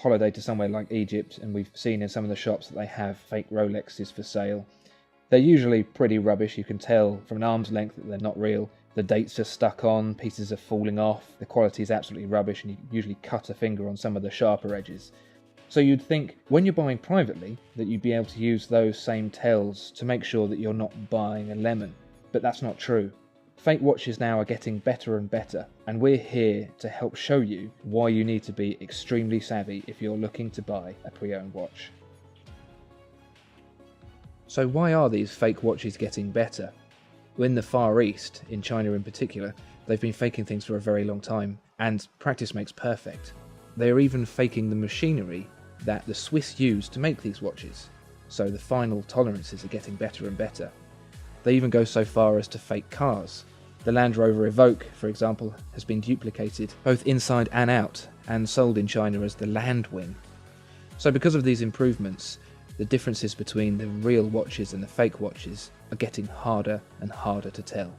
holidayed to somewhere like Egypt, and we've seen in some of the shops that they have fake Rolexes for sale. They're usually pretty rubbish. You can tell from an arm's length that they're not real. The dates are stuck on, pieces are falling off, the quality is absolutely rubbish, and you usually cut a finger on some of the sharper edges. So you'd think, when you're buying privately, that you'd be able to use those same tells to make sure that you're not buying a lemon. But that's not true. Fake watches now are getting better and better, and we're here to help show you why you need to be extremely savvy if you're looking to buy a pre-owned watch. So why are these fake watches getting better? Well, in the Far East, in China in particular, they've been faking things for a very long time, and practice makes perfect. They are even faking the machinery that the Swiss use to make these watches, so the final tolerances are getting better and better. They even go so far as to fake cars. The Land Rover Evoque, for example, has been duplicated both inside and out, and sold in China as the Landwing. So because of these improvements, the differences between the real watches and the fake watches are getting harder and harder to tell.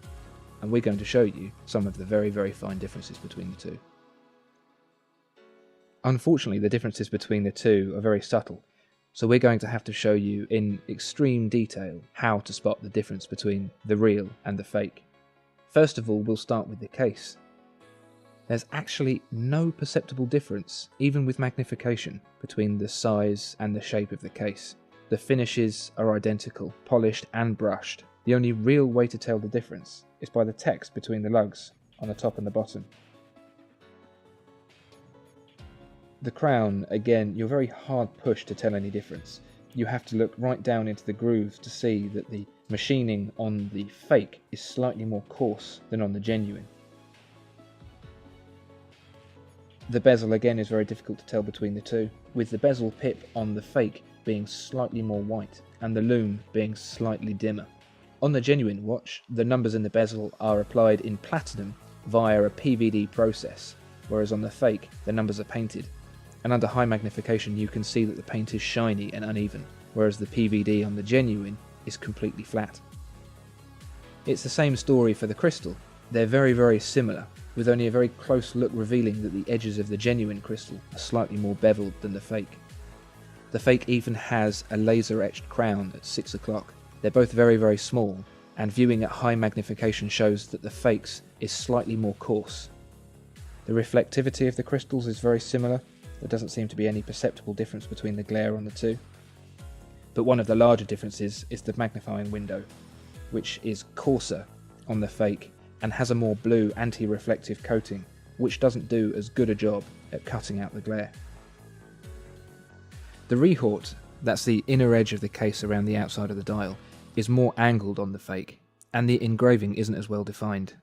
And we're going to show you some of the very, very fine differences between the two. Unfortunately, the differences between the two are very subtle, so we're going to have to show you in extreme detail how to spot the difference between the real and the fake. First of all, we'll start with the case. There's actually no perceptible difference, even with magnification, between the size and the shape of the case. The finishes are identical, polished and brushed. The only real way to tell the difference is by the text between the lugs on the top and the bottom. The crown, again, you're very hard pushed to tell any difference. You have to look right down into the grooves to see that the machining on the fake is slightly more coarse than on the genuine. The bezel again is very difficult to tell between the two, with the bezel pip on the fake being slightly more white and the lume being slightly dimmer. On the genuine watch, the numbers in the bezel are applied in platinum via a PVD process, whereas on the fake the numbers are painted. And under high magnification you can see that the paint is shiny and uneven, whereas the PVD on the genuine is completely flat. It's the same story for the crystal. They're very, very similar, with only a very close look revealing that the edges of the genuine crystal are slightly more beveled than the fake. The fake even has a laser etched crown at 6 o'clock. They're both very, very small, and viewing at high magnification shows that the fake's is slightly more coarse. The reflectivity of the crystals is very similar. There doesn't seem to be any perceptible difference between the glare on the two. But one of the larger differences is the magnifying window, which is coarser on the fake and has a more blue anti-reflective coating, which doesn't do as good a job at cutting out the glare. The retort, that's the inner edge of the case around the outside of the dial, is more angled on the fake, and the engraving isn't as well defined.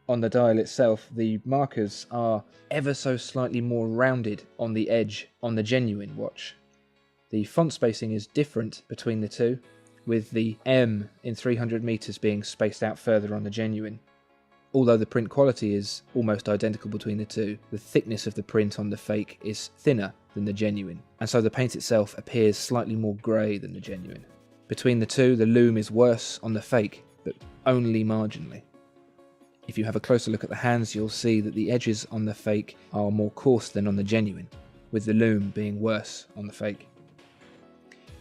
On the dial itself, the markers are ever so slightly more rounded on the edge on the genuine watch. The font spacing is different between the two, with the M in 300 meters being spaced out further on the genuine. Although the print quality is almost identical between the two, the thickness of the print on the fake is thinner than the genuine, and so the paint itself appears slightly more grey than the genuine. Between the two, the lume is worse on the fake, but only marginally. If you have a closer look at the hands, you'll see that the edges on the fake are more coarse than on the genuine, with the lume being worse on the fake.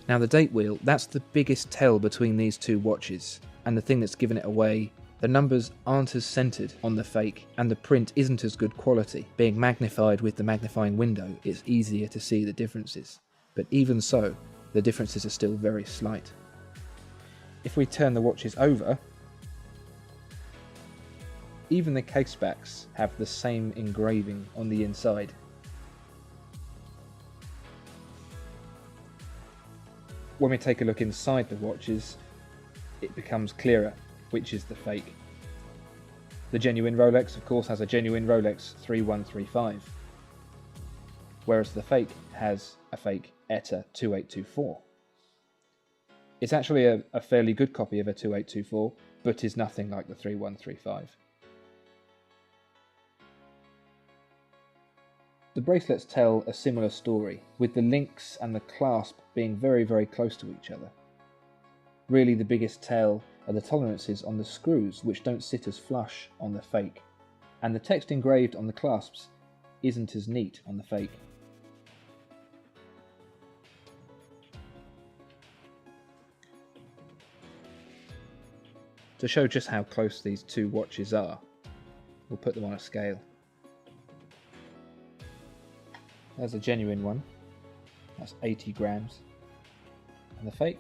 Now the date wheel, that's the biggest tell between these two watches, and the thing that's given it away. The numbers aren't as centered on the fake, and the print isn't as good quality. Being magnified with the magnifying window, it's easier to see the differences. But even so, the differences are still very slight. If we turn the watches over, even the case backs have the same engraving on the inside. When we take a look inside the watches, it becomes clearer which is the fake. The genuine Rolex, of course, has a genuine Rolex 3135, whereas the fake has a fake ETA 2824. It's actually a fairly good copy of a 2824, but is nothing like the 3135. The bracelets tell a similar story, with the links and the clasp being very, very close to each other. Really, the biggest tell are the tolerances on the screws, which don't sit as flush on the fake, and the text engraved on the clasps isn't as neat on the fake. To show just how close these two watches are, we'll put them on a scale. There's a genuine one, that's 80 grams, and the fake,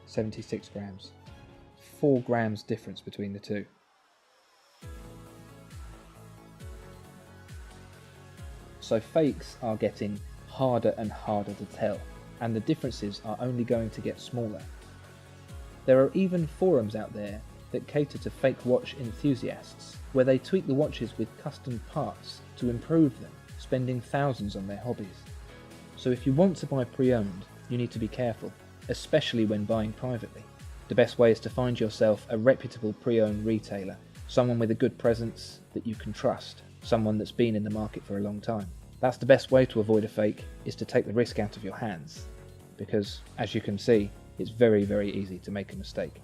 76 grams. 4 grams difference between the two. So fakes are getting harder and harder to tell, and the differences are only going to get smaller. There are even forums out there that cater to fake watch enthusiasts, where they tweak the watches with custom parts to improve them, spending thousands on their hobbies. So if you want to buy pre-owned, you need to be careful, especially when buying privately. The best way is to find yourself a reputable pre-owned retailer, someone with a good presence that you can trust, someone that's been in the market for a long time. That's the best way to avoid a fake, is to take the risk out of your hands, because as you can see, it's very, very easy to make a mistake.